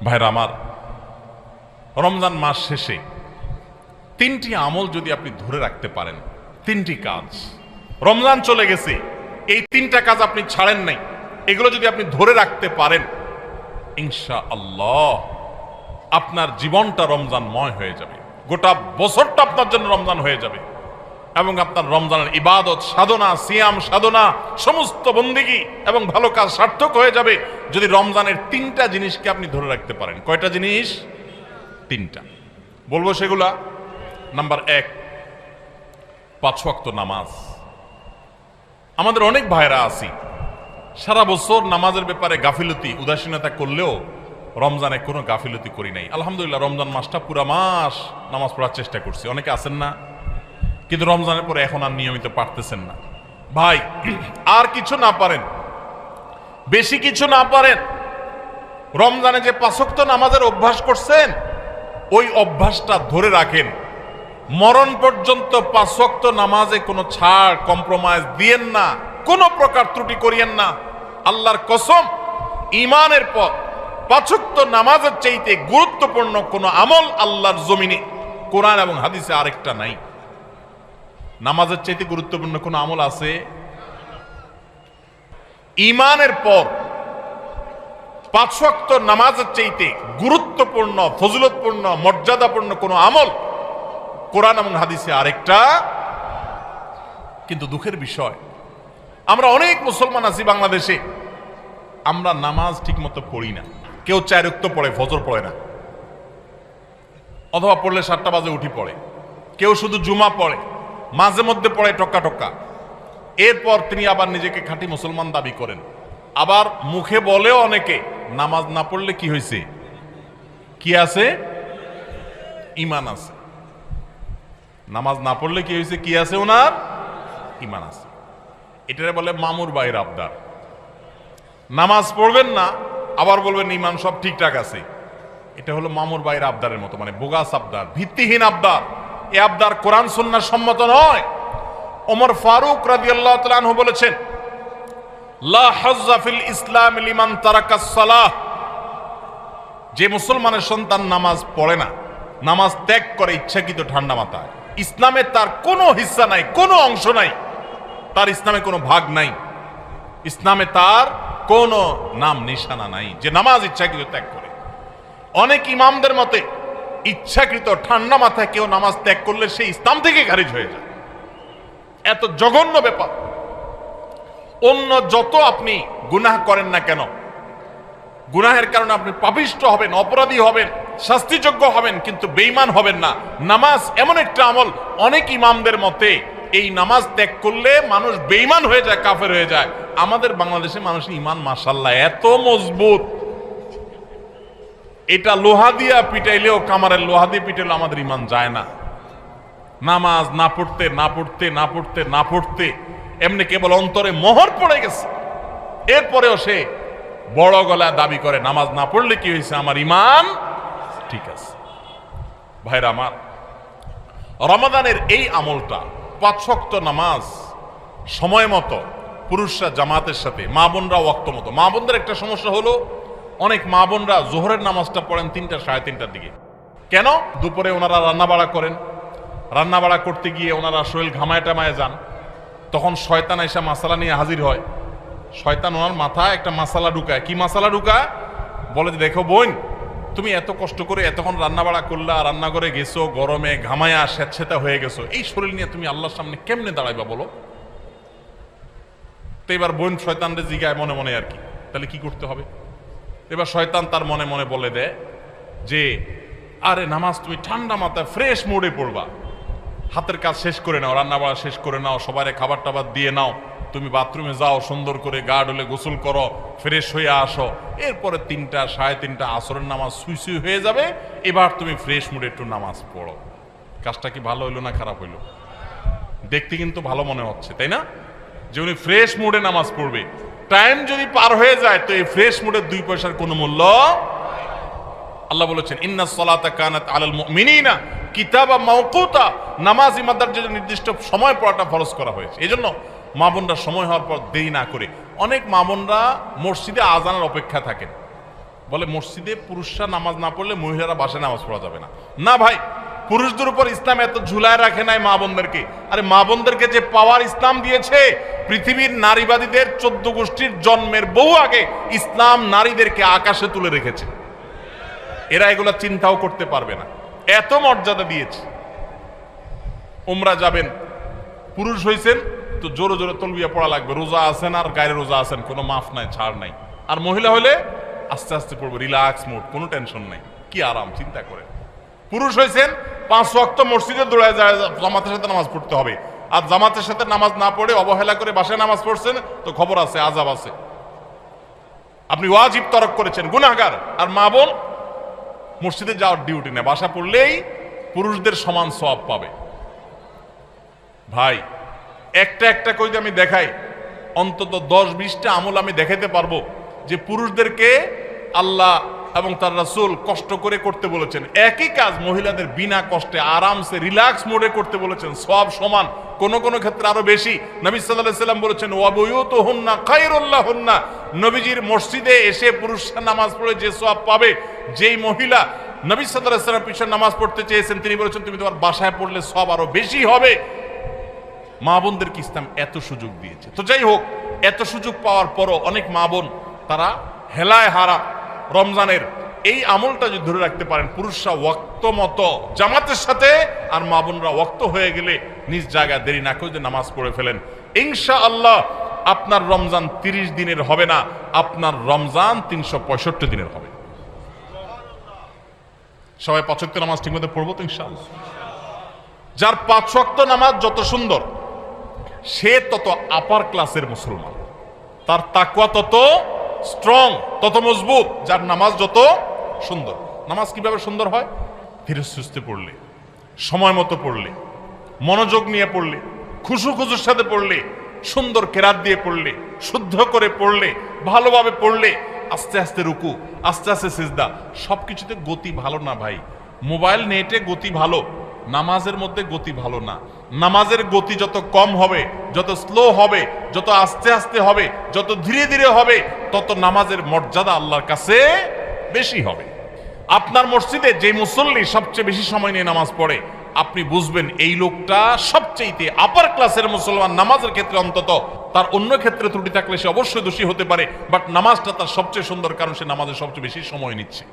ভাইরা আমার, রমজান মাস শেষে তিনটি আমল যদি আপনি ধরে রাখতে পারেন, তিনটি কাজ, রমজান চলে গেছে, এই তিনটা কাজ আপনি ছাড়েন নাই, এগুলো যদি আপনি ধরে রাখতে পারেন, ইনশাআল্লাহ আপনার জীবনটা রমজানময় হয়ে যাবে, গোটা বছরটা আপনার জন্য রমজান হয়ে যাবে এবং আপনার রমজানের ইবাদত সাধনা, সিয়াম সাধনা, সমস্ত বন্দেগী এবং ভালো কাজ সার্থক হয়ে যাবে যদি রমজানের তিনটা জিনিসকে আপনি ধরে রাখতে পারেন। কয়টা জিনিস? তিনটা। বলবো সেগুলা। নাম্বার 1, 5 ওয়াক্ত নামাজ। আমাদের অনেক ভাইরা আছি সারা বছর নামাজের ব্যাপারে গাফিলতি, উদাসীনতা করলেও রমজানে কোনো গাফিলতি করি নাই। আলহামদুলিল্লাহ, রমজান মাসটা পুরা মাস নামাজ পড়ার চেষ্টা করছি। অনেকে আছেন না, কিন্তু রমজানের পরে এখন আর নিয়মিত পারতেছেন না। ভাই, আর কিছু না পারেন, বেশি কিছু না পারেন, রমজানে যে 5 ওয়াক্ত নামাজের অভ্যাস করছেন ওই অভ্যাসটা ধরে রাখেন। মরণ পর্যন্ত 5 ওয়াক্ত নামাজে কোনো ছাড়, কম্প্রোমাইজ দিয়েন না, কোনো প্রকার ত্রুটি করিয়েন না। আল্লাহর কসম, ঈমানের পর 5 ওয়াক্ত নামাজের চাইতে গুরুত্বপূর্ণ কোনো আমল আল্লাহর জমিনে, কোরআন এবং হাদিসে আরেকটা নাই। নামাজের চাইতে গুরুত্বপূর্ণ কোনো আমল আছে? ঈমানের পর 5 ওয়াক্ত নামাজের চাইতে গুরুত্বপূর্ণ, ফজিলতপূর্ণ, মর্যাদাপূর্ণ কোনো আমল কোরআন এবং হাদিসে আরেকটা। কিন্তু দুঃখের বিষয়, আমরা অনেক মুসলমান আছি বাংলাদেশে, আমরা নামাজ ঠিক মতো পড়ি না। কেউ 4 ওয়াক্ত পড়ে, ফজর পড়ে না, অথবা পড়লে 7টা বাজে উঠি পড়ে। কেউ শুধু জুমা পড়ে, মাঝে মধ্যে পড়ে টক্কা টক্কা। এরপর তিনি আবার নিজেকে খাঁটি মুসলমান দাবি করেন। আবার মুখে বলেও অনেকে, নামাজ না পড়লে কি হয়েছে? কি আছে? ঈমান আছে। নামাজ না পড়লে কি হয়েছে? কি আছে? ওনার ঈমান আছে। এটারে বলে মামুর ভাইয়ের আবদার। নামাজ পড়বেন না, আবার বলবেন ঈমান সব ঠিকঠাক আছে। এটা হলো মামুর ভাইয়ের আবদারের মতো, মানে বোগাস আবদার, ভিত্তিহীন আবদার। এ আবদার কোরআন সুন্নাহ সম্মত নয়। ওমর ফারুক রাদিয়াল্লাহু তাআলা আনহু বলেছেন, লা হাজ্জা ফিল ইসলাম লিমান তারাকাস সালাহ। যে মুসলমানের সন্তান নামাজ পড়ে না, নামাজ ত্যাগ করে ইচ্ছাকৃত ঠান্ডা মাথায়, ইসলামে তার কোনো হিস্সা নাই, কোনো অংশ নাই, তার ইসলামে কোনো ভাগ নাই, ইসলামে তার কোনো নাম নিশানা নাই যে নামাজ ইচ্ছাকৃত ত্যাগ করে। অনেক ইমামদের মতে ইচ্ছাকৃত ঠান্ডা মাথায় কেউ নামাজ ত্যাগ করলে সে ইসলাম থেকে খারিজ হয়ে যায়। এত জঘন্য ব্যাপার। অন্য যত আপনি গুনাহ করেন না কেন, গুনাহের কারণে আপনি পাপিষ্ঠ হবেন, অপরাধী হবেন, শাস্তিযোগ্য হবেন, কিন্তু বেঈমান হবেন না। নামাজ এমন একটা আমল, অনেক ইমামদের মতে এই নামাজ ত্যাগ করলে মানুষ বেঈমান হয়ে যায়, কাফের হয়ে যায়। আমাদের বাংলাদেশে মানুষের ঈমান মাশাআল্লাহ এত মজবুত, এটা লোহা দিয়া পিটাইলেও, কামারের লোহা দিয়ে পিটাইলেও আমাদের ঈমান যায় না। নামাজ না পড়তে না পড়তে না পড়তে না পড়তে এমনি কেবল অন্তরে মোহর পড়ে গেছে, এরপরেও সে বড় গলায় দাবি করে নামাজ না পড়লে কি হয়েছে, আমার ঈমান ঠিক আছে। ভাইরা আমার, রমাদানের এই আমলটা, 5 ওয়াক্ত নামাজ সময় মতো, পুরুষরা জামাতের সাথে, মা বোনরা ওয়াক্ত মতো। মা বোনদের একটা সমস্যা হলো, অনেক মা বোনরা জোহরের নামাজটা পড়েন 3টা, 3:30টার দিকে। কেন? দুপুরে ওনারা রান্না বাড়া করেন, রান্না বাড়া করতে গিয়ে ওনারা শরীর ঘামায় টামায় যান, তখন শয়তান এসে মাসালা নিয়ে হাজির হয়। শয়তান ওনার মাথায় একটা মাসালা ঢুকায়। কি মাসালা ঢুকায়? বলে যে, দেখো বোন, তুমি এত কষ্ট করে এতক্ষণ রান্না বাড়া করলা, রান্না করে গেছো, গরমে ঘামায়া স্যাঁতস্যাঁতা হয়ে গেছো, এই শরীর নিয়ে তুমি আল্লাহর সামনে কেমনে দাঁড়াইবা বলো? তো এবার বোন শয়তানরে জিগায় মনে মনে আর কি, তাহলে কি করতে হবে? এবার শয়তান তার মনে মনে বলে দেয় যে, আরে নামাজ তুমি ঠান্ডা মাথায় ফ্রেশ মোডে পড়বা, হাতের কাজ শেষ করে নাও, রান্না বাড়া শেষ করে নাও, সবারে খাবার টাবার দিয়ে নাও, তুমি বাথরুমে যাও, সুন্দর করে গা ডলে গোসল করো, ফ্রেশ হয়ে আসো, এরপরে 3টা, 3:30 আসরের নামাজ সুই সুই হয়ে যাবে, এবার তুমি ফ্রেশ মুডে একটু নামাজ পড়ো। কাজটা কি ভালো হইলো না খারাপ হইলো? দেখতে কিন্তু ভালো মনে হচ্ছে, তাই না? যে উনি ফ্রেশ মুডে নামাজ পড়বে। টাইম যদি পার হয়ে যায় তো এই ফ্রেশ মুডের 2 পয়সার কোনো মূল্য। আল্লাহ বলেছেন, ইন্নাস সালাতা কানাত আলাল মুমিনিনা কিতাবা মাওকুতা। নামাজ ইমানদার জন্য নির্দিষ্ট সময় পড়াটা ফরজ করা হয়েছে। এজন্য মা বোনরা সময় হওয়ার পর দেরি না করে, অনেক মা বোনরা মসজিদে আজানের অপেক্ষা থাকেন বলে মসজিদে পুরুষরা নামাজ না পড়লে মহিলারা বাসায় নামাজ পড়া যাবে না। না ভাই, পুরুষদের উপর ইসলাম এত ঝুলায় রাখে নাই মা বোনদেরকে। আরে মা বোনদেরকে যে পাওয়ার ইসলাম দিয়েছে, পৃথিবীর নারীবাদীদের 14 গোষ্ঠীর জন্মের বহু আগে ইসলাম নারীদেরকে আকাশে তুলে রেখেছে। এরা এগুলা চিন্তাও করতে পারবে না, এত মর্যাদা দিয়েছে। উমরা যাবেন, পুরুষ হইছেন তো জোরে জোরে তলবিয়া পড়া লাগবে, রোজা আছেন আর গায়ে রোজা আছেন, কোনো মাফ নাই, ছাড় নাই। আর মহিলা হলে আস্তে আস্তে পড়বো, রিল্যাক্স মোড, কোনো টেনশন নাই, কি আরাম, চিন্তা করে। পুরুষ হয়েছেন 5 ওয়াক্ত মসজিদে দৌড়ায় যায়, জামাতের সাথে নামাজ পড়তে হবে। আর জামাতের সাথে নামাজ না পড়ে অবহেলা করে বাসায় নামাজ পড়ছেন তো খবর আছে, আযাব আছে, আপনি ওয়াজিব তরক করেছেন, গুনাহগার। আর মা বোন মসজিদে যাওয়ার ডিউটি নেই, বাসা পড়লেই পুরুষদের সমান সওয়াব পাবে। ভাই একটা একটা কইতে আমি দেখাই, অন্তত 10-20টা আমল আমি দেখাতে পারবো যে পুরুষদেরকে আল্লাহ এবং তার রাসূল কষ্ট করে করতে বলেছেন। একই কাজ মহিলাদের বিনা কষ্টে আরামসে রিল্যাক্স মোডে করতে বলেছেন, সওয়াব সমান, কোন কোন ক্ষেত্রে আরো বেশি। নবী সাল্লাল্লাহু আলাইহি সাল্লাম বলেছেন ওয়া বুয়ুতুহুন্না খায়রুল লাহুন্না, নবীজির মসজিদে এসে পুরুষরা নামাজ পড়ে যে সওয়াব পাবে, যেই মহিলা নবী সাল্লাল্লাহু আলাইহি সাল্লাম পিছনে নামাজ পড়তে চেয়েছেন তিনি বলেছেন তুমি তোমার বাসায় পড়লে সওয়াব আরো বেশি হবে। মা বোনদেরকে ইসলাম এত সুযোগ দিয়েছে। তো যাই হোক, এত সুযোগ পাওয়ার পরও অনেক মা বোন তারা হেলায় হারা রমজানের এই আমলটা যদি ধরে রাখতে পারেন, পুরুষরা ওয়াক্ত মতো জামাতের সাথে আর মা বোনরা ওয়াক্ত হয়ে গেলে নিজ জায়গায় দেরি না করে নামাজ পড়ে ফেলেন, ইনশাআল্লাহ আপনার রমজান 30 দিনের হবে না, আপনার রমজান 365 দিনের হবে। সবাই 5 ওয়াক্ত নামাজ ঠিকমতো পড়বো তো ইনশাআল্লাহ। যার 5 ওয়াক্ত নামাজ যত সুন্দর, সে তত আপার ক্লাসের মুসলমান, তার তাকওয়া তত স্ট্রং, তত মজবুত। যার নামাজ যত সুন্দর। নামাজ কিভাবে সুন্দর হয়? ধীরে সুস্থে পড়লে, সময় মতো পড়লে, মনোযোগ নিয়ে পড়লে, খুশু খুশুর সাথে পড়লে, সুন্দর কেরাত দিয়ে পড়লে, শুদ্ধ করে পড়লে, ভালোভাবে পড়লে, আস্তে আস্তে রুকু, আস্তে আস্তে সিজদা, সবকিছুতে গতি ভালো না ভাই। মোবাইল নেটে গতি ভালো, নামাজের মধ্যে গতি ভালো না। নামাজের গতি যত কম হবে, যত স্লো হবে, যত আস্তে আস্তে হবে, যত ধীরে ধীরে হবে, তত নামাজের মর্যাদা আল্লাহর কাছে বেশি হবে। আপনার মসজিদে যে মুসল্লি সবচেয়ে বেশি সময় নিয়ে নামাজ পড়ে, আপনি বুঝবেন এই লোকটা সবচেয়ে আপার ক্লাসের মুসলমান। নামাজের ক্ষেত্রে অন্তত, তার অন্য ক্ষেত্রে ত্রুটি থাকলে সে অবশ্যই দোষী হতে পারে, বাট নামাজটা তার সবচেয়ে সুন্দর, কারণ সে নামাজের সবচেয়ে বেশি সময় নিচ্ছে।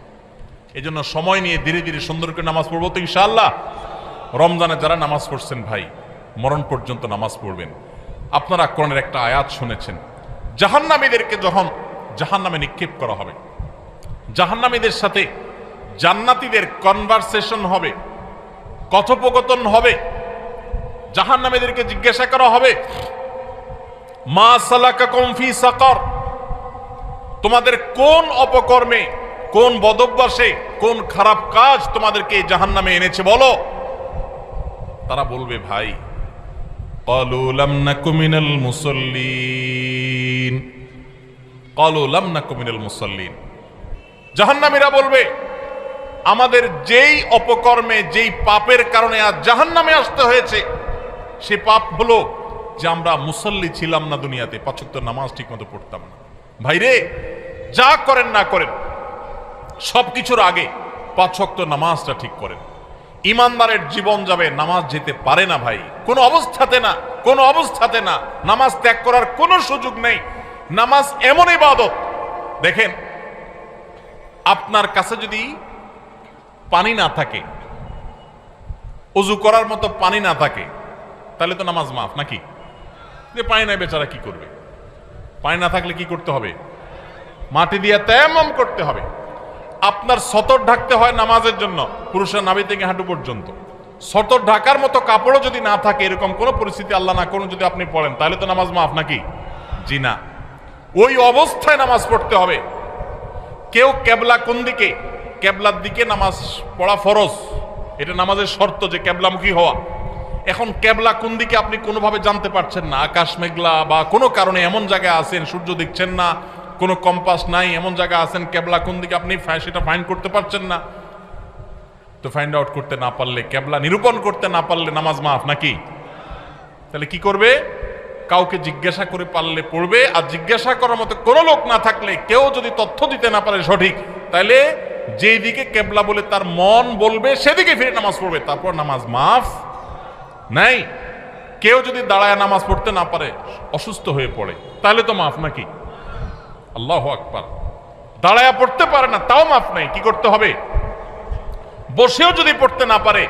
এই জন্য সময় নিয়ে ধীরে ধীরে সুন্দর করে নামাজ পড়বো তো ইনশাআল্লাহ। রমজানে যারা নামাজ পড়ছেন ভাই, মরণ পর্যন্ত নামাজ পড়বেন। আপনারা কোরআনের একটা আয়াত শুনেছেন, জাহান্নামীদেরকে যখন জাহান্নামে নিক্ষেপ করা হবে, জাহান্নামীদের সাথে জান্নাতীদের কনভারসেশন হবে, কথোপকথন হবে। জাহান্নামীদেরকে জিজ্ঞাসা করা হবে মা সালাকাকুম ফি সাকার, তোমাদের কোন অপকর্মে, কোন বদভ্যাসে, কোন খারাপ কাজ তোমাদেরকে জাহান্নামে এনেছে বলো। তারা বলবে ভাই ক্বালু লাম নাকু মিনাল মুসাল্লিন, ক্বালু লাম নাকু মিনাল মুসাল্লিন। জাহান্নামীরা বলবে আমাদের যেই অপকর্মে, যেই পাপের কারণে আজ জাহান্নামে আসতে হয়েছে, সে পাপ হলো যে আমরা মুসল্লি ছিলাম না দুনিয়াতে, 5 ওয়াক্ত নামাজ ঠিকমতো পড়তাম না। ভাইরে, যা করেন না করেন সবকিছুর আগে 5 ওয়াক্ত নামাজটা ঠিক করেন। ইমানদারের জীবন যাবে, নামাজ যেতে পারে না ভাই, কোনো অবস্থাতে না, কোনো অবস্থাতে না। নামাজ ত্যাগ করার কোনো সুযোগ নেই। নামাজ এমন ইবাদত, দেখেন আপনার কাছে যদি পানি না থাকে, ওযু করার মতো পানি না থাকে, তাহলে তো নামাজ মাফ নাকি? যে পানি নাই বেচারা কি করবে? পানি না থাকলে কি করতে হবে? মাটি দিয়ে তায়াম্মুম করতে হবে। আপনার সতর ঢাকতে হয় নামাজের জন্য, পুরুষের নাভি থেকে হাঁটু পর্যন্ত। সতর ঢাকার মতো কাপড়ও যদি না থাকে, এরকম কোন পরিস্থিতি আল্লাহ না করুন যদি আপনি পড়েন, তাহলে তো নামাজ মাফ নাকি? জি না। ওই অবস্থায় নামাজ পড়তে হবে। কেউ কেবলা কোন দিকে, কেবলার দিকে নামাজ পড়া ফরজ, এটা নামাজের শর্ত যে কেবলামুখী হওয়া। এখন কেবলা কোন দিকে আপনি কোনোভাবে জানতে পারছেন না, আকাশ মেঘলা বা কোনো কারণে এমন জায়গায় আছেন সূর্য দেখছেন না, কোনো কম্পাস নাই, এমন জায়গায় আছেন কেবলা কোন দিকে আপনি সেটা ফাইন্ড করতে পারছেন না। তো ফাইন্ড আউট করতে না পারলে, কেবলা নিরূপণ করতে না পারলে নামাজ মাফ নাকি? তাহলে কি করবে? কাউকে জিজ্ঞাসা করে পারলে পড়বে, আর জিজ্ঞাসা করার মতো কোনো লোক না থাকলে, কেউ যদি তথ্য দিতে না পারে সঠিক, তাহলে যেই দিকে কেবলা বলে তার মন বলবে সেদিকে ফিরে নামাজ পড়বে, তারপর নামাজ মাফ নাই। কেউ যদি দাঁড়ায় নামাজ পড়তে না পারে, অসুস্থ হয়ে পড়ে, তাহলে তো মাফ নাকি? আল্লাহু আকবার। দাঁড়ায় পড়তে পারে না, তাও মাফ নাই। কি করতে হবে? বসেও যদি পড়তে না পারে,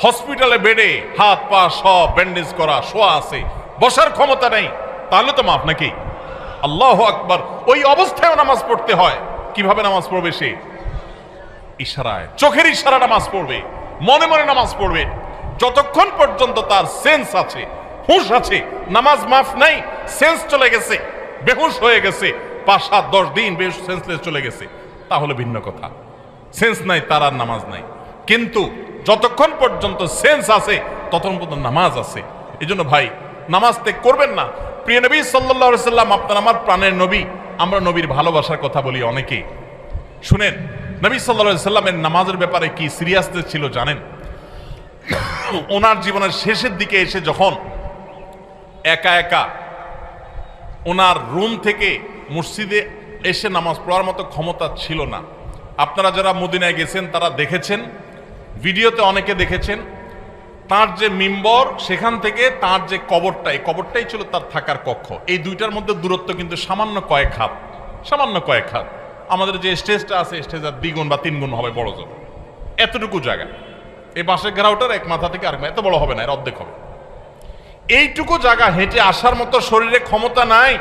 হসপিটালে বেডে হাত পা সব ব্যান্ডেজ করা, শোয়া আছে, বসার ক্ষমতা নেই, তাহলে তো মাফ নাকি? আল্লাহু আকবার। ওই অবস্থায় নামাজ পড়তে হয়। কিভাবে নামাজ পড়বে সে? ইশারায়, চোখের ইশারা নামাজ পড়বে, মনে মনে নামাজ পড়বে। যতক্ষণ পর্যন্ত তার সেন্স আছে, হুঁশ আছে, নামাজ মাফ নাই। সেন্স চলে গেছে, বেহুশ হয়ে গেছে, 5-7-10 দিন বেহুশ সেন্সলেস চলে গেছে, তাহলে ভিন্ন কথা। সেন্স নাই, তার আর নামাজ নাই। কিন্তু যতক্ষণ পর্যন্ত সেন্স আছে ততক্ষণ পর্যন্ত নামাজ আছে। এই জন্য ভাই, নামাজ ত্যাগ করবেন না। প্রিয় নবী সাল্লাল্লাহু আলাইহি সাল্লাম আপনার আমার প্রাণের নবী। আমরা নবীর ভালোবাসার কথা বলি অনেকে। শুনেন, নবী সাল্লাল্লাহু আলাইহি সাল্লামের নামাজের ব্যাপারে কি সিরিয়াসনেস ছিল জানেন? ওনার জীবনের শেষের দিকে এসে যখন একা একা ওনার রুম থেকে মসজিদে এসে নামাজ পড়ার মতো ক্ষমতা ছিল না। আপনারা যারা মদিনায় গেছেন তারা দেখেছেন, ভিডিওতে অনেকে দেখেছেন, তার যে মিম্বর, সেখান থেকে তার যে কবরটা, এই কবরটাই ছিল তার থাকার কক্ষ। এই দুইটার মধ্যে দূরত্ব কিন্তু সামান্য কয়েক হাত, সামান্য কয়েক হাত। আমাদের যে স্টেজটা আছে, স্টেজের 2 গুণ বা 3 গুণ হবে বড় জোর, এতটুকু জায়গা। এই বাঁশের ঘেরাওটার এক মাথা থেকে আরেক মাথা, এত বড় হবে না, এর অর্ধেক হবে। এইটুকু জায়গা হেঁটে আসার মতো শরীরে ক্ষমতা নাই।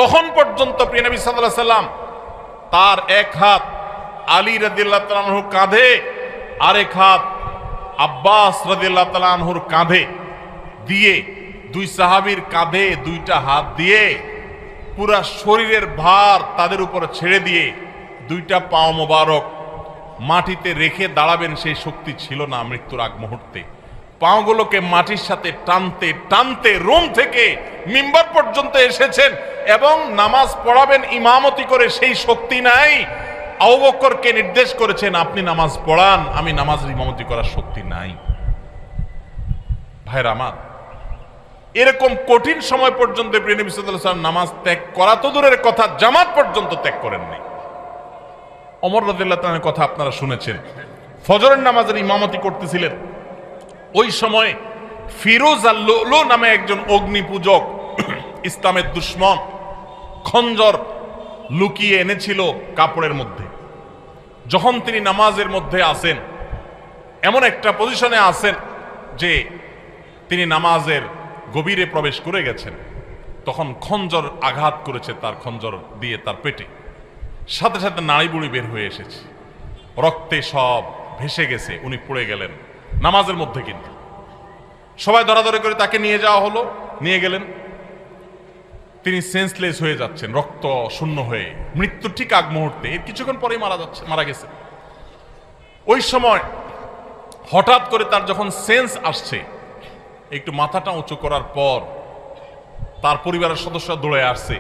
তখন পর্যন্ত প্রিয় নবী সাল্লাল্লাহু আলাইহি সাল্লাম তার এক হাত আলী রাদিয়াল্লাহু তাআলা আনহুর কাঁধে, আরেক হাত আব্বাস রাদিয়াল্লাহু তাআলা আনহুর কাঁধে দিয়ে, 2 সাহাবীর কাঁধে 2টা হাত দিয়ে পুরা শরীরের ভার তাদের উপর ছেড়ে দিয়ে 2টা পা মোবারক মাটিতে রেখে দাঁড়াবেন, সেই শক্তি ছিল না মৃত্যুর আগ মুহূর্তে। পাগুলোকে মাটির সাথে টানতে টানতে রুম থেকে মিম্বার পর্যন্ত এসেছেন এবং নামাজ পড়াবেন ইমামতি করে, সেই শক্তি নাই। আবু বকরকে নির্দেশ করেছেন, আপনি নামাজ পড়ান, আমি নামাজের ইমামতি করার শক্তি নাই। ভাইরা আমার, এরকম কঠিন সময় পর্যন্ত প্রিয় নবী সাল্লাল্লাহু আলাইহি ওয়াসাল্লাম নামাজ ত্যাগ করা তো দূরের কথা, জামাত পর্যন্ত ত্যাগ করেন নাই। ওমর রাদিয়াল্লাহু তাআলার কথা আপনারা শুনেছেন, ফজরের নামাজের ইমামতি করতেছিলেন। ওই সময় ফিরোজ আল-লুলু নামে একজন অগ্নি পূজক, ইসলামের দুশমন, খঞ্জর লুকিয়ে এনেছিল কাপড়ের মধ্যে। যখন তিনি নামাজের মধ্যে আসেন, এমন একটা পজিশনে আসেন যে তিনি নামাজের গভীরে প্রবেশ করে গেছেন, তখন খঞ্জর আঘাত করেছে তার খঞ্জর দিয়ে তার পেটে। সাথে সাথে নাড়ি বুড়ি বের হয়ে এসেছে, রক্তে সব ভেসে গেছে, উনি পড়ে গেলেন নামাজের মধ্যে। কিন্তু সবাই দরাদরি করে তাকে নিয়ে যাওয়া হলো, নিয়ে গেলেন। তিনি সেন্সলেস হয়ে যাচ্ছেন, রক্ত শূন্য হয়ে, মৃত্যুর ঠিক আগ মুহূর্তে, এর কিছুক্ষণ পরেই মারা গেছে। ওই সময় হঠাৎ করে তার যখন সেন্স আসছে, একটু মাথাটা উঁচু করার পর তার পরিবারের সদস্যরা দৌড়ে আসছে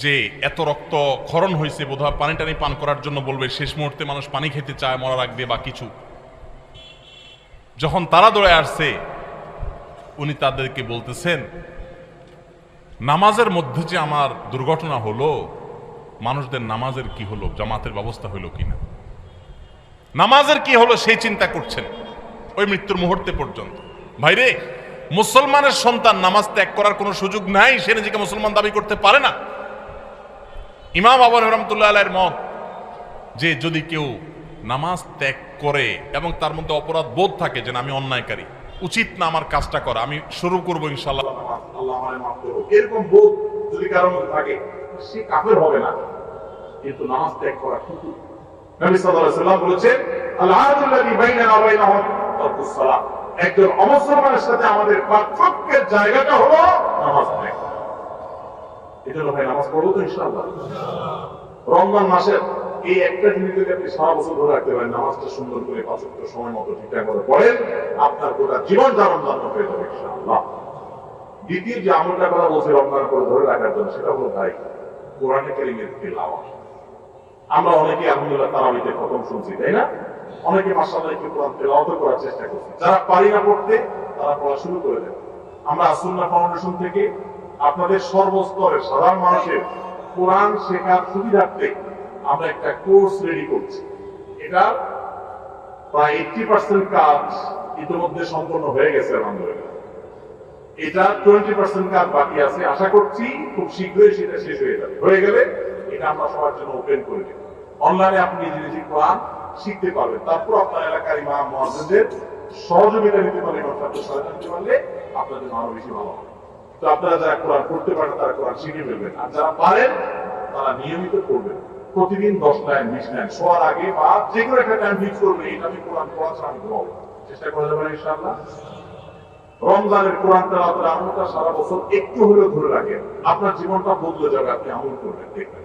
যে এত রক্ত ক্ষরণ হয়েছে, বোধহয় পানি টানি পান করার জন্য বলবে। শেষ মুহূর্তে মানুষ পানি খেতে চায় মরার আগ দিয়ে বা কিছু। যখন তারা দৌড়ে আসছে, উনি তাদেরকে বলতেছেন, নামাজের মধ্যে যে আমার দুর্ঘটনা হলো, মানুষদের নামাজের কি হলো, জামাতের ব্যবস্থা হলো কিনা, নামাজের কি হলো সেই চিন্তা করছেন ওই মৃত্যুর মুহূর্তে পর্যন্ত। ভাইরে, মুসলমানের সন্তান নামাজ ত্যাগ করার কোনো সুযোগ নাই, সে নিজেকে মুসলমান দাবি করতে পারে না। ইমাম আবু হানিফা রাহমাতুল্লাহ আলাইহির মত যে যদি কেউ নামাজ ত্যাগ করে এবং তার মধ্যে অপরাধ বোধ থাকে যে আমি অন্যায়কারী, উচিত না আমার কাজটা করা, আমি শুরু করবো ইনশাআল্লাহ, আল্লাহ আমারে মাফ করুন, এরকম বোধ যদি কারো মধ্যে থাকে, সে কাফের হবে না, কিন্তু নামাজ ত্যাগ করা কিন্তু নবী সাল্লাল্লাহু আলাইহি ওয়াসাল্লাম বলেছেন, আল-আহাদুল্লাযী বাইনানা ওয়া বাইনাহুম তারকুস সালাহ। একজন অমুসলমানের সাথে আমাদের পার্থক্যের জায়গাটা হলো নামাজ ত্যাগ। এটা হলো ভাই, নামাজ পড়বো তো ইনশাআল্লাহ। রমজান মাসের এই একটা জিনিস যদি আপনি সারা বছর ধরে রাখতে পারেন, নামাজটা সুন্দর করে 5 ওয়াক্ত সময় মতো ঠিকঠাক মতো পড়েন, আপনার গোটা জীবন জান্নাত হয়ে যাবে ইনশাআল্লাহ। দ্বিতীয় যে আমলটা কথা বলছে রমজান করে ধরে রাখার জন্য, সেটা হলো ভাই কোরআনে কারীমের তিলাওয়াত। আমরা অনেকে আলহামদুলিল্লাহ তারাবিতে খতম শুনছি, তাই না? অনেকে মাশাআল্লাহ একটু কোরআন তেলাওয়াত করার চেষ্টা করছে। যারা পারি না পড়তে, তারা পড়া শুরু করে দেন। আমরা সুন্নাহ ফাউন্ডেশন থেকে আপনাদের সর্বস্তরের সাধারণ মানুষের কোরআন শেখার সুবিধার্থে আমরা একটা কোর্স রেডি করছি। এটা প্রায় 80% কাজ ইতিমধ্যে সম্পন্ন হয়ে গেছে আলহামদুলিল্লাহ। এটা 20% কাজ বাকি আছে। আশা করছি খুব শীঘ্রই সেটা শেষ হয়ে যাবে। হয়ে গেলে এটা আমরা সবার জন্য ওপেন করে দেব। অনলাইনে আপনি নিজে নিজে কোরআন শিখতে পারবেন। তারপর আপনার এলাকার ইমাম মুয়াজ্জিনদের সহযোগিতা নিতে পারলে, ইমাম সাহেবদের সহায়তা নিতে পারলে আপনার জন্য আরো বেশি ভালো হবে। তো আপনারা যারা কোরআন পড়তে পারেন তারা কোরআন শিখে ফেলবেন, আর যারা পারেন তারা নিয়মিত পড়বেন। প্রতিদিন 10 লাইন 20 লাইন শোয়ার আগে বা যে কোনো একটা টাইম ফিক্স করবে, এটা আমি কোরআন পড়া ছাড়া আমি ঘুমাবো। চেষ্টা করা যাবে ইনশাআল্লাহ। রমজানের কোরআন তেলাওয়াতের আমলটা সারা বছর একটু হলেও ধরে রাখেন, আপনার জীবনটা বদলে যাবে। আপনি আমল করবেন, দেখবেন।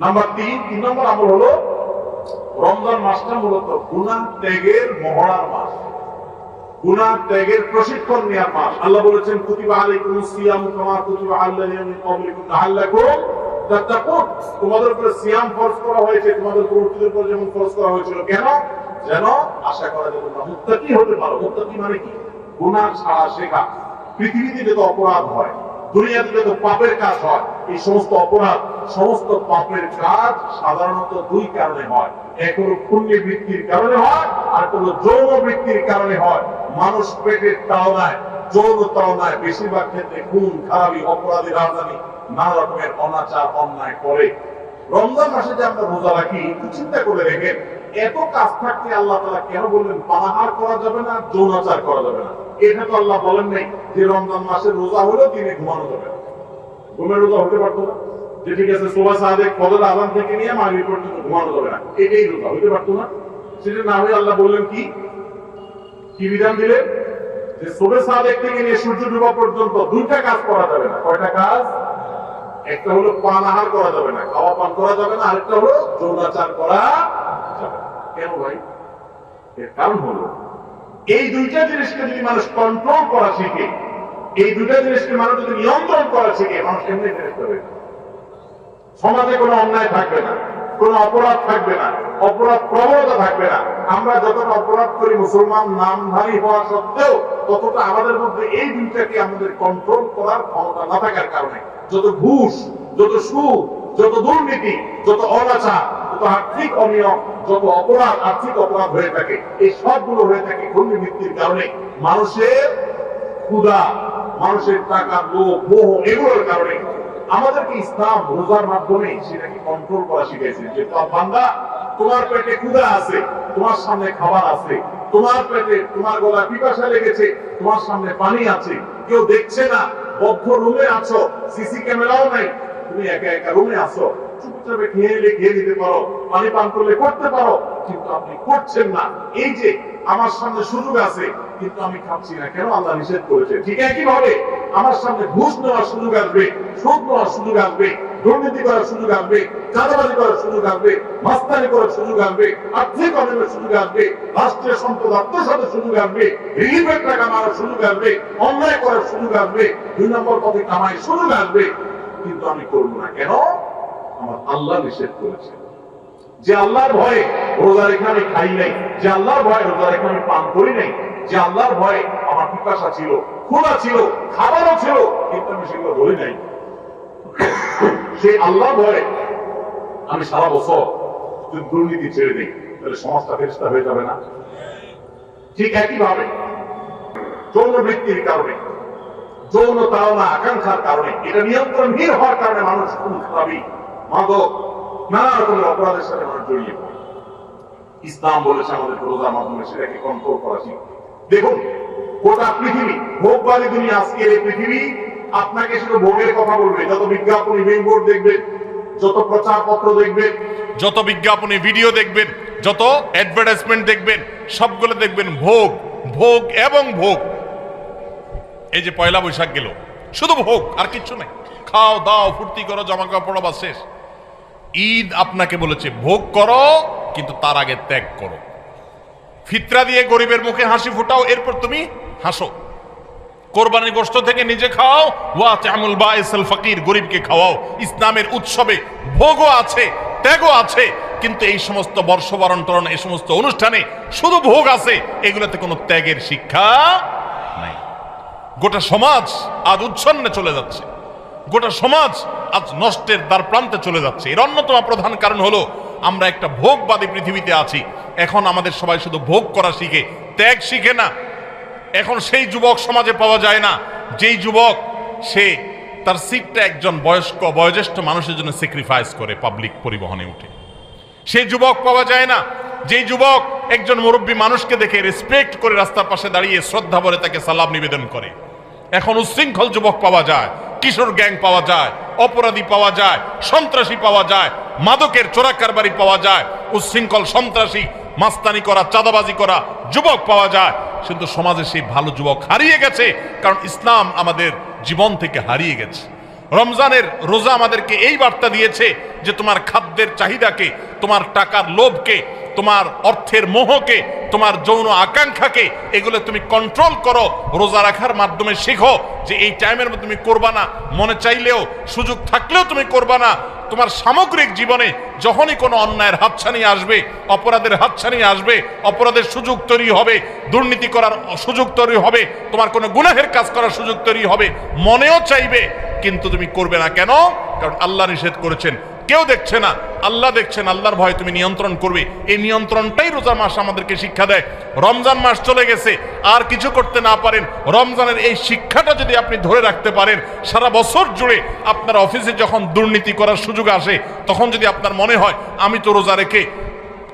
নাম্বার 3 নম্বর আমল হলো রমজান মাসটা মূলত গুনাহ ত্যাগের মহড়ার মাস, গুনাহ ত্যাগের প্রশিক্ষণ নেওয়ার মাস। আল্লাহ বলেছেন কুতিবা আলাইকুমুস সিয়ামু কামা কুতিবা আলাল্লাযিনা মিন ক্বাবলিকুম লাআল্লাকুম তাত্তাকুন। তোমাদের উপর সিয়াম ফরজ করা হয়েছে, তোমাদের পূর্বপুরুষদের উপর যেমন ফরজ করা হয়েছিল। কেন? যেন আশা করা যায় তোমরা মুত্তাকি হতে পারো। মুত্তাকি মানে কি? গুনাহ ছাড়া শেখা। পৃথিবীতে যত অপরাধ হয়, দুনিয়াতে যত পাপের কাজ হয়, এই সমস্ত অপরাধ, সমস্ত পাপের কাজ সাধারণত দুই কারণে হয়। এক হলো পুণ্য বৃত্তির কারণে হয়, আর হলো যৌন বৃত্তির কারণে হয়। মানুষ পেটের তাড়নায়, যৌন তাড়নায় বেশিরভাগ ক্ষেত্রে খুন খারাপি, অপরাধী, রাজধানী, নানা রকমের অনাচার অন্যায় করে। রমজান মাসে যে আমরা রোজা রাখি, একটু চিন্তা করে দেখেন, এত কাজ থাকতে আল্লাহ তাআলা কেন বললেন পানাহার করা যাবে না, যৌনাচার করা যাবে না? এটা তো আল্লাহ বলেন নাই যে রমজান মাসের রোজা হলেও দিনে ঘুমানো যাবে না। ঘুমের রোজা হতে পারতো না? যে ঠিক আছে সুবহ সাদেক ফজর আযান থেকে নিয়ে মাগরিব পর্যন্ত ঘুমানো যাবে না, এটাই রোজা হতে পারতো না? সেটা না হয়ে আল্লাহ বললেন কি কি বিধান দিলেন? যে সুবহ সাদেক থেকে নিয়ে সূর্য ডোবা পর্যন্ত দুইটা কাজ করা যাবে না। কয়টা কাজ? একটা হলো পানাহার করা যাবে না, খাওয়া পান করা যাবে না, আরেকটা হলো যৌনাচার করা যাবে না। কেন ভাই? এর কারণ হলো এই দুইটা জিনিসকে যদি মানুষ কন্ট্রোল করা শিখে, এই দুইটা জিনিসকে মানুষ যদি নিয়ন্ত্রণ করা শিখে, মানুষ এমনি ফেরেশতা হয়ে যাবে। সমাজে কোনো অন্যায় থাকবে না, কোনো অপরাধ থাকবে না, অপরাধ প্রবণতা থাকবে না। আমরা যতটা অপরাধ করি মুসলমান নামধারী হওয়া সত্ত্বেও, ততটা আমাদের মধ্যে এই দুইটাকে আমাদের কন্ট্রোল করার ক্ষমতা না থাকার কারণে যত ঘুষ, যত সুদ, যত দুর্নীতি, যত অনাচার, যত আর্থিক অনিয়ম, যত অপরাধ, আর্থিক অপরাধ হয়ে থাকে, এই সবগুলো হয়ে থাকে দুর্নীতির কারণে। মানুষের ক্ষুধা, মানুষের টাকা, লোভ, মোহ, এগুলোর কারণে। আমাদেরকে ইসলাম রোজার মাধ্যমে সেটাকে কন্ট্রোল করা শিখেছে। যে বান্দা, তোমার পেটে ক্ষুধা আছে, তোমার সামনে খাবার আছে, তোমার পেটে, তোমার গলায় পিপাসা লেগেছে, তোমার সামনে পানি আছে, কেউ দেখছে না, বদ্ধ রুমে আছো, সিসি ক্যামেরাও নাই, তুমি একা একা রুমে আছো, চুপচাপে খেয়ে নিলে খেয়ে নিতে পারো, পানি পান করলে করতে পারো, কিন্তু আপনি করছেন না। এই যে আমার সামনে সুযোগ আছে কিন্তু আমি খাচ্ছি না, কেন? আল্লাহ নিষেধ করেছে। ঠিক একই ভাবে আমার সামনে ঘুষ নেওয়ার সুযোগ আসবে, সুদ নেওয়ার সুযোগ আসবে, দুর্নীতি করার সুযোগ আসবে, চাঁদাবাজি করার সুযোগ আসবে, মাস্তানি করার সুযোগ আসবে, আর্থিক অনিয়মের সুযোগ আসবে, রাষ্ট্রীয় সম্পদ আত্মসাতের সুযোগ আসবে, রিলিফের টাকা মারার সুযোগ আসবে, অন্যায় করার সুযোগ আসবে, 2 নম্বর পথে কামাই সুযোগ আসবে, কিন্তু আমি করবো না। কেন? আমার আল্লাহ নিষেধ করেছে। যে আল্লাহর ভয়ে রোজা রেখে আমি খাই নাই, যে আল্লাহর ভয়ে রোজা রেখে আমি পান করি নাই, যে আল্লাহর ভয়ে আমার পিপাসা ছিল, ক্ষুধা ছিল, খাবারও ছিল, কিন্তু আমি সেগুলো বলি নাই, সেই আল্লাহর ভয়ে আমি সারা বছর যদি দুর্নীতি ছেড়ে দিই, তাহলে সমাজটা ফেরেশতা হয়ে যাবে না? ঠিক একই ভাবে যৌন বৃত্তির কারণে, যৌন তাড়না, আকাঙ্ক্ষার কারণে, এটা নিয়ন্ত্রণহীন হওয়ার কারণে মানুষ খুন খারাপি, মাদক, নানা রকমের অপরাধের সাথে মানুষ জড়িয়ে পড়ে। ইসলাম বলেছে আমাদের রোজার মাধ্যমে সেটাকে কন্ট্রোল করা শিখতে। দেখুন, গোটা পৃথিবী, ভোগবাদী দুনিয়া, আজকের এই পৃথিবী আপনাকে শুধু ভোগের কথা বলবে। যত বিজ্ঞাপন, বিলবোর্ড দেখবেন, যত প্রচারপত্র দেখবেন, যত বিজ্ঞাপনী ভিডিও দেখবেন, যত অ্যাডভার্টাইজমেন্ট দেখবেন, সবগুলো দেখবেন ভোগ, ভোগ এবং ভোগ। এই যে পয়লা বৈশাখ গেল, শুধু ভোগ আর কিচ্ছু নাই। খাও দাও, ফুর্তি করো, জামা কাপড় বা শেষ। ঈদ আপনাকে বলেছে ভোগ করো, কিন্তু তার আগে ত্যাগ করো। ফিতরা দিয়ে গরিবের মুখে হাসি ফুটাও, এরপর তুমি হাসো। কোরবানির গোশত থেকে নিজে খাও, ওয়া তা'মুল বাইসাল ফকির, গরিবকে খাওয়াও। ইসলামের উৎসবে ভোগও আছে, ত্যাগও আছে, কিন্তু এই সমস্ত বর্ষবরণ টরণ, এই সমস্ত অনুষ্ঠানে শুধু ভোগ আছে, এগুলোতে কোনো ত্যাগের শিক্ষা নাই। গোটা সমাজ আজ উচ্ছন্নে চলে যাচ্ছে, গোটা সমাজ আজ নষ্টের দ্বার প্রান্তে চলে যাচ্ছে। এর অন্যতম প্রধান কারণ হলো আমরা একটা ভোগবাদী পৃথিবীতে আছি। এখন আমাদের সবাই শুধু ভোগ করা শিখে, ত্যাগ শিখে না। এখন সেই যুবক সমাজে পাওয়া যায় না যেই যুবক সে তার সিটটা একজন বয়োজ্যেষ্ঠ মানুষের জন্য স্যাক্রিফাইস করে পাবলিক পরিবহনে উঠে। সেই যুবক পাওয়া যায় না যেই যুবক একজন মুরব্বী মানুষকে দেখে রেসপেক্ট করে রাস্তার পাশে দাঁড়িয়ে শ্রদ্ধা ভরে তাকে সালাম নিবেদন করে। এখন উচ্ছৃঙ্খল যুবক পাওয়া যায়, কিশোর গ্যাং পাওয়া যায়, অপরাধী পাওয়া যায়, সন্ত্রাসী পাওয়া যায়, মাদকের চোরা কারবারি পাওয়া যায়, উচ্ছৃঙ্খল সন্ত্রাসী মাস্তানি করা, চাঁদাবাজি করা যুবক পাওয়া যায়। কিন্তু সমাজে সেই ভালো যুবক হারিয়ে গেছে, কারণ ইসলাম আমাদের জীবন থেকে হারিয়ে গেছে। রমজানের রোজা আমাদেরকে এই বার্তা দিয়েছে যে তোমার খাদ্যের চাহিদাকে, তোমার টাকার লোভকে, তোমার অর্থের মোহকে, তোমার যৌন আকাঙ্ক্ষাকে, এগুলো তুমি কন্ট্রোল করো। রোজা রাখার মাধ্যমে শেখো যে এই টাইমের মধ্যে তুমি করবা না, মনে চাইলেও সুযোগ থাকলেও তুমি করবা না। তোমার সামগ্রিক জীবনে যখনই কোনো অন্যায়ের হাতছানি আসবে, অপরাধের হাতছানি আসবে, অপরাধের সুযোগ তৈরি হবে, দুর্নীতি করার সুযোগ তৈরি হবে, তোমার কোনো গুনাহের কাজ করার সুযোগ তৈরি হবে, মনেও চাইবে, কিন্তু তুমি করবে না। কেন? কারণ আল্লাহ নিষেধ করেছেন, কেউ দেখছে না, আল্লাহ দেখছেন। আল্লাহর ভয় তুমি নিয়ন্ত্রণ করবে। এই নিয়ন্ত্রণটাই রোজা মাস আমাদেরকে শিক্ষা দেয়। রমজান মাস চলে গেছে, আর কিছু করতে না পারেন, রমজানের এই শিক্ষাটা যদি আপনি ধরে রাখতে পারেন, সারা বছর জুড়ে আপনার অফিসে যখন দুর্নীতি করার সুযোগ আসে, তখন যদি আপনার মনে হয় আমি তো রোজা রেখে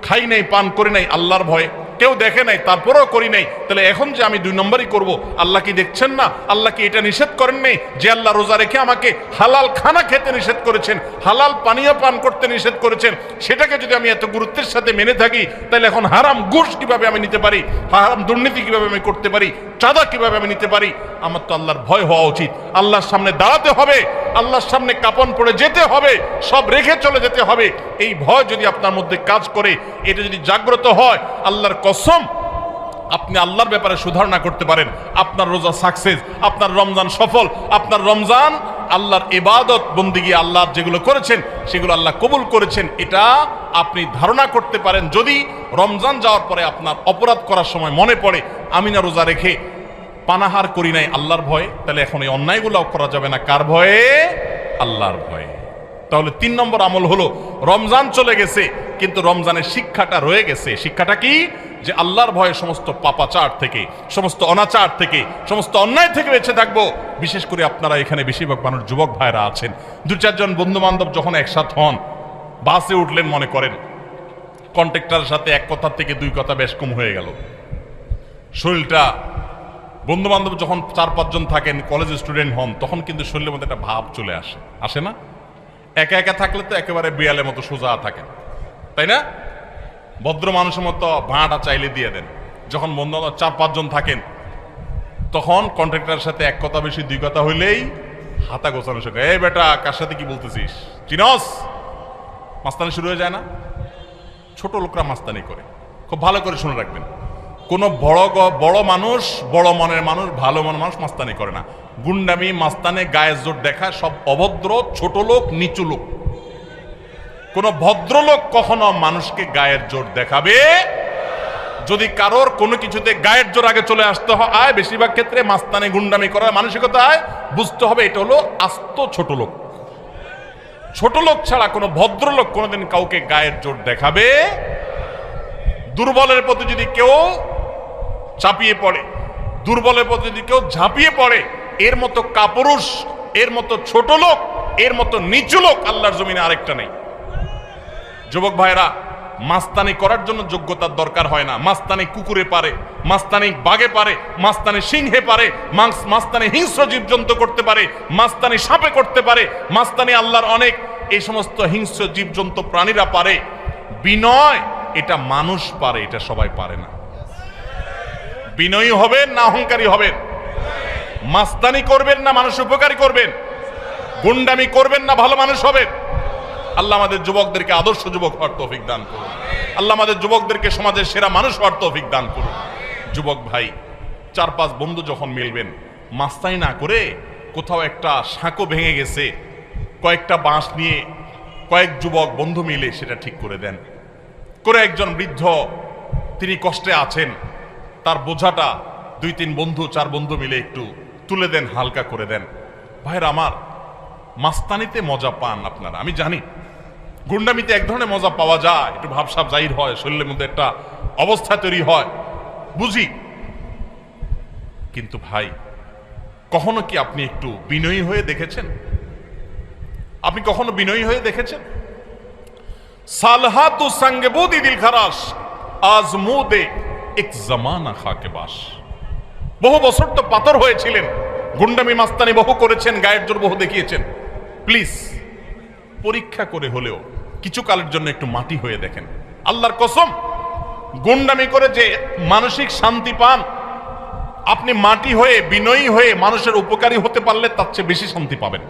খাই নাই, পান করি নাই, আল্লাহর ভয়ে কেউ দেখে নাই, তারপরেও করি নাই, তাহলে এখন যে আমি 2 নম্বরই করব, আল্লাহ কি দেখছেন না? আল্লাহ কি এটা নিষেধ করেন নাই যে আল্লাহ রোজা রেখে আমাকে হালাল খানা খেতে নিষেধ করেছেন, হালাল পানীয় পান করতে নিষেধ করেছেন? সেটাকে যদি আমি এত গুরুত্বের সাথে মেনে থাকি, তাহলে এখন হারাম ঘুষ কিভাবে আমি নিতে পারি, হারাম দুর্নীতি কিভাবে আমি করতে পারি, চাঁদা কিভাবে আমি নিতে পারি? আমার তো আল্লাহর ভয় হওয়া উচিত। আল্লাহর সামনে দাঁড়াতে হবে, আল্লাহর সামনে কাপন পড়ে যেতে হবে, সব রেখে চলে যেতে হবে। এই ভয় যদি আপনার মধ্যে কাজ করে, এটা যদি জাগ্রত হয়, আল্লাহর কসম আপনি আল্লাহর ব্যাপারে সুধারণা করতে পারেন, আপনার রোজা সাকসেস, আপনার রমজান সফল, আপনার রমজান আল্লাহর ইবাদত বন্দিগি, আল্লাহর যেগুলো করেছেন সেগুলো আল্লাহ কবুল করেছেন, এটা আপনি ধারণা করতে পারেন। যদি রমজান যাওয়ার পরে আপনার অপরাধ করার সময় মনে পড়ে আমি না রোজা রেখে পানাহার করি নাই আল্লাহর ভয়ে, তাহলে এখন এই অন্যায়গুলো করা যাবে না। কার ভয়ে? আল্লাহর ভয়ে। তাহলে 3 নম্বর আমল হলো, রমজান চলে গেছে কিন্তু রমজানের শিক্ষাটা রয়ে গেছে। শিক্ষাটা কি? যে আল্লাহর ভয়ে সমস্ত পাপাচার থেকে, সমস্ত অনাচার থেকে, সমস্ত অন্যায় থেকে বেঁচে থাকবো। বিশেষ করে আপনারা এখানে বেশিরভাগ মানুষ যুবক ভাইরা আছেন, 2-4 জন বন্ধু বান্ধব যখন একসাথে হন, বাসে উঠলেন, মনে করেন কন্ট্রাক্টরের সাথে 1 কথা থেকে 2 কথা বেশ কম হয়ে গেল, শরীরটা, বন্ধু বান্ধব যখন 4-5 জন থাকেন, কলেজ স্টুডেন্ট হন, তখন কিন্তু শরীরের মধ্যে একটা ভাব চলে আসে, আসে না? একা একা থাকলে তো একেবারে বিড়ালের মতো সোজা থাকেন, তাই না? ভদ্র মানুষের মতো ভাঁটা চাইলে দিয়ে দেন। যখন বন্ধু 4-5 জন থাকেন, তখন কন্ট্রাক্টরের সাথে 1 কথা বেশি 2 কথা হইলেই হাতা গোছানো শেখে, এই বেটা কার সাথে কি বলতেছিস, চিনস? মাস্তানি শুরু হয়ে যায় না? ছোট লোকরা মাস্তানি করে, খুব ভালো করে শুনে রাখবেন। কোন বড় মানুষ, বড় মনের মানুষ, ভালো মনের মানুষ মাস্তানি করে না। গুন্ডামি, মাস্তানে, গায়ের জোর দেখা সব অভদ্র, ছোট লোক, নিচু লোক। কোন ভদ্রলোক কখনো মানুষকে গায়ের জোর দেখাবে? যদি কারোর কোনো কিছুতে গায়ের জোর আগে চলে আসতে হয়, বেশিরভাগ ক্ষেত্রে মাস্তানি, গুন্ডামি করার মানসিকতায়, বুঝতে হবে এটা হলো আস্ত ছোট লোক। ছোট লোক ছাড়া কোনো ভদ্রলোক কোনোদিন কাউকে গায়ের জোর দেখাবে। দুর্বলের প্রতি যদি কেউ চাপিয়ে পড়ে, দুর্বলের প্রতি যদি কেউ ঝাঁপিয়ে পড়ে, এর মতো কাপুরুষ, এর মতো ছোট লোক, এর মতো নিচু লোক আল্লাহর জমিনে আরেকটা নেই। যুবক ভাইরা, মাস্তানি করার জন্য যোগ্যতার দরকার হয় না। মাস্তানি কুকুরে পারে, মাস্তানি বাঘে পারে, মাস্তানি সিংহে পারে, মাস্তানি হিংস্র জীবজন্তু করতে পারে, মাস্তানি সাপে করতে পারে, মাস্তানি আল্লাহর অনেক এই সমস্ত হিংস্র জীবজন্তু প্রাণীরা পারে। বিনয় এটা মানুষ পারে, এটা সবাই পারে না। বিনয়ী হবেন না অহংকারী হবেন? মাস্তানি করবেন না মানুষ উপকারী করবেন? গুন্ডামি করবেন না ভালো মানুষ হবেন? আল্লাহ আমাদের যুবকদেরকে আদর্শ যুবক হওয়ার তৌফিক দান করুন। আল্লাহ আমাদের যুবকদেরকে সমাজের সেরা মানুষ হওয়ার তৌফিক দান করুন। যুবক ভাই, 4-5 বন্ধু যখন মিলবেন, মাস্তানি না করে কোথাও একটা সাঁকো ভেঙে গেছে, কয়েকটা বাঁশ নিয়ে কয়েক যুবক বন্ধু মিলে সেটা ঠিক করে দেন। করে একজন বৃদ্ধ, তিনি কষ্টে আছেন, তার বোঝাটা 2-3 বন্ধু, 4 বন্ধু মিলে একটু তুলে দেন, হালকা করে দেন। ভাইরা আমার, মাস্তানিতে মজা পান আপনারা, আমি জানি। গুন্ডামিতে এক ধরনের মজা পাওয়া যায়, একটু ভাবসাব জাহির হয়, শরীরের মধ্যে একটা অবস্থা তৈরি হয়, বুঝি। কিন্তু ভাই, কখনো কি আপনি একটু বিনয়ী হয়ে দেখেছেন? আপনি কখনো বিনয়ী হয়ে দেখেছেন? সালহাতু সঙ্গবুদি দিল খারাস আজমুদে এক জামানা খাকে বাস। বহু বছর তো পাথর হয়েছিলেন, গুন্ডামি মাস্তানি বহু করেছেন, গায়ের জোর বহু দেখিয়েছেন। প্লিজ পরীক্ষা করে হলেও কিছু কালের জন্য একটু মাটি হয়ে দেখেন। আল্লাহর কসম, গুন্ডামি করে যে মানসিক শান্তি পান, আপনি মাটি হয়ে বিনয়ী হয়ে মানুষের উপকারী হতে পারলে তার চেয়ে বেশি শান্তি পাবেন।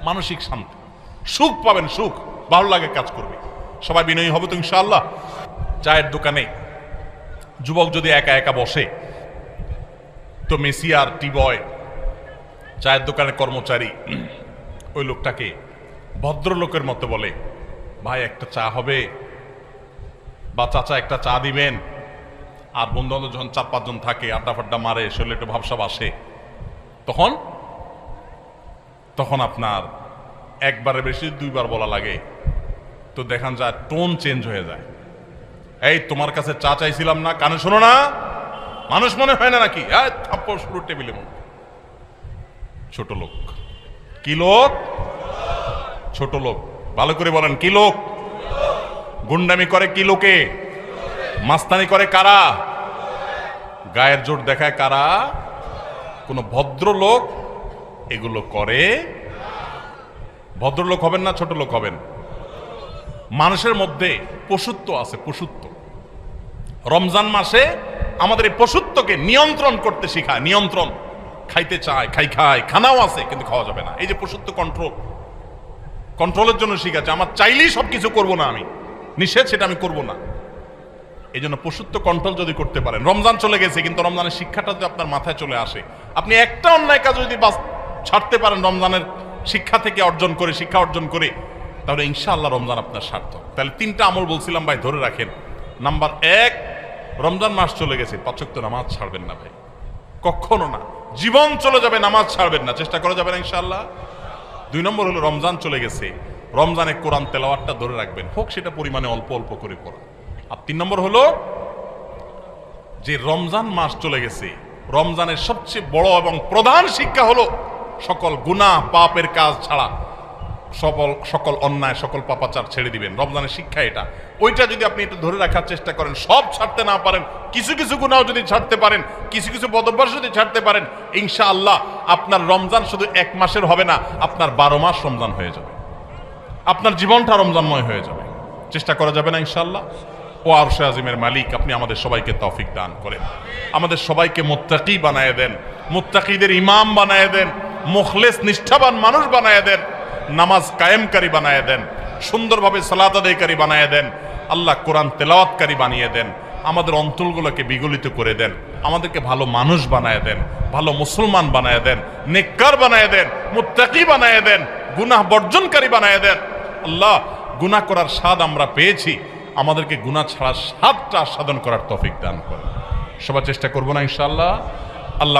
মানসিক শান্তি, সুখ পাবেন, সুখ, ভালো লাগে, কাজ করবে। সবাই বিনয়ী হবে তো ইনশাআল্লাহ। চায়ের দোকানে যুবক যদি একা একা বসে, তো মেসি আর টি বয়, চায়ের দোকানের কর্মচারী, ওই লোকটাকে ভদ্রলোকের মতো বলে, ভাই একটা চা হবে, বা চাচা একটা চা দিবেন। আর বন্ধু বান্ধব যখন 4-5 জন থাকে, আড্ডা ফাড্ডা মারে, শরীরে একটু ভাবসাব আসে, তখন আপনার একবারে বেশি 2বার বলা লাগে, তো দেখান যায় টোন চেঞ্জ হয়ে যায়। এই তোমার কাছে চা চাইছিলাম না, কানে শোনো না, মানুষ মনে হয় না নাকি? থাপ্পড় শুরু টেবিলে মনে। ছোট লোক। কি লোক? ছোট লোক। ভালো করে বলেন, কি লোক? গুন্ডামি করে কি লোকে? মাস্তানি করে কারা? গায়ের জোর দেখায় কারা? কোন ভদ্রলোক এগুলো করে? ভদ্রলোক হবেন না ছোট লোক হবেন? মানুষের মধ্যে পশুত্ব আছে, পশুত্ব। রমজান মাসে আমাদের এই পশুত্বকে নিয়ন্ত্রণ করতে শিখায়। নিয়ন্ত্রণ, খাইতে চায়, খাই, খানাও আছে কিন্তু খাওয়া যাবে না। এই যে পশুত্ব, কন্ট্রোলের জন্য শিখাচ্ছে। আমার চাইলেই সবকিছু করব না, আমি নিষেধ সেটা আমি করব না। এই জন্য পশুত্ব কন্ট্রোল যদি করতে পারেন, রমজান চলে গেছে কিন্তু রমজানের শিক্ষাটা যদি আপনার মাথায় চলে আসে, আপনি একটা অন্যায় কাজ যদি ছাড়তে পারেন রমজানের শিক্ষা থেকে শিক্ষা অর্জন করে, তাহলে ইনশাআল্লাহ রমজান আপনার সার্থক। তাহলে 3টা আমল বলছিলাম ভাই, ধরে রাখেন। নাম্বার 1, রমজান মাস চলে গেছে, 5 ওয়াক্ত নামাজ ছাড়বেন না ভাই, কখনো না। জীবন চলে যাবে, নামাজ ছাড়বেন না, চেষ্টা করা যাবে না ইনশাআল্লাহ। 2 নম্বর হলো রমজান চলে গেছে, রমজানে কোরআন তেলাওয়াতটা ধরে রাখবেন, হোক সেটা পরিমাণে অল্প অল্প করে পড়া। আর 3 নম্বর হলো যে রমজান মাস চলে গেছে, রমজানের সবচেয়ে বড় এবং প্রধান শিক্ষা হলো সকল গুনাহ পাপের কাজ ছাড়া সকল অন্যায়, সকল পাপাচার ছেড়ে দিবেন। রমজানের শিক্ষা এটা। ওইটা যদি আপনি একটু ধরে রাখার চেষ্টা করেন, সব ছাড়তে না পারেন, কিছু কিছু গুনাহ যদি ছাড়তে পারেন, কিছু কিছু বদভ্যাস যদি ছাড়তে পারেন, ইনশাআল্লাহ আপনার রমজান শুধু 1 মাসের হবে না, আপনার 12 মাস রমজান হয়ে যাবে, আপনার জীবনটা রমজানময় হয়ে যাবে। চেষ্টা করা যাবে না ইনশাআল্লাহ। ও আরশে আজিমের মালিক, আপনি আমাদের সবাইকে তৌফিক দান করেন, আমাদের সবাইকে মুত্তাকি বানায় দেন, মুত্তাকিদের ইমাম বানায় দেন, মুখলেস নিষ্ঠাবান মানুষ বানায় দেন, নামাজ কায়েমকারী বানায় দেন, সুন্দরভাবে সালাত আদায়কারী বানায় দেন। আল্লাহ কোরআন তেলাওয়াতকারী বানিয়ে দেন, আমাদের অন্তরগুলোকে বিগলিত করে দেন, আমাদেরকে ভালো মানুষ বানায় দেন, ভালো মুসলমান বানায় দেন, নেককার বানায় দেন, মুত্তাকি বানায় দেন, গুনাহ বর্জনকারী বানায় দেন। আল্লাহ, গুনাহ করার স্বাদ আমরা পেয়েছি, আমাদেরকে গুনাহ ছাড়ার স্বাদটা আস্বাদন করার তৌফিক দান করেন। সবার চেষ্টা করবো না ইনশাআল্লাহ। আল্লাহ